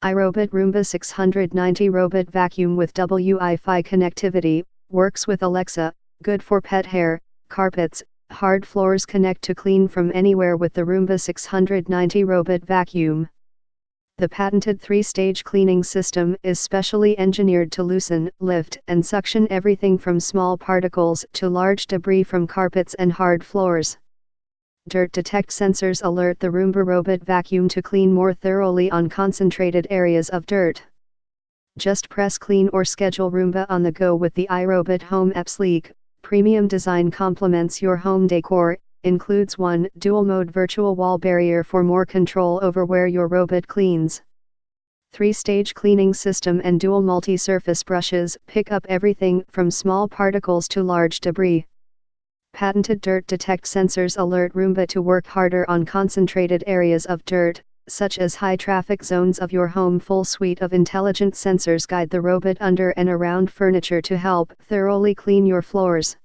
iRobot Roomba 690 Robot Vacuum with Wi-Fi connectivity, works with Alexa, good for pet hair, carpets, hard floors. Connect to clean from anywhere with the Roomba 690 Robot Vacuum. The patented 3-stage cleaning system is specially engineered to loosen, lift, and suction everything from small particles to large debris from carpets and hard floors. Dirt detect sensors alert the Roomba Robot Vacuum to clean more thoroughly on concentrated areas of dirt. Just press clean or schedule Roomba on the go with the iRobot Home app. Sleek, premium design complements your home decor, includes 1 dual-mode virtual wall barrier for more control over where your robot cleans. 3-stage cleaning system and dual multi-surface brushes pick up everything from small particles to large debris. Patented dirt detect sensors alert Roomba to work harder on concentrated areas of dirt, such as high traffic zones of your home. Full suite of intelligent sensors guide the robot under and around furniture to help thoroughly clean your floors.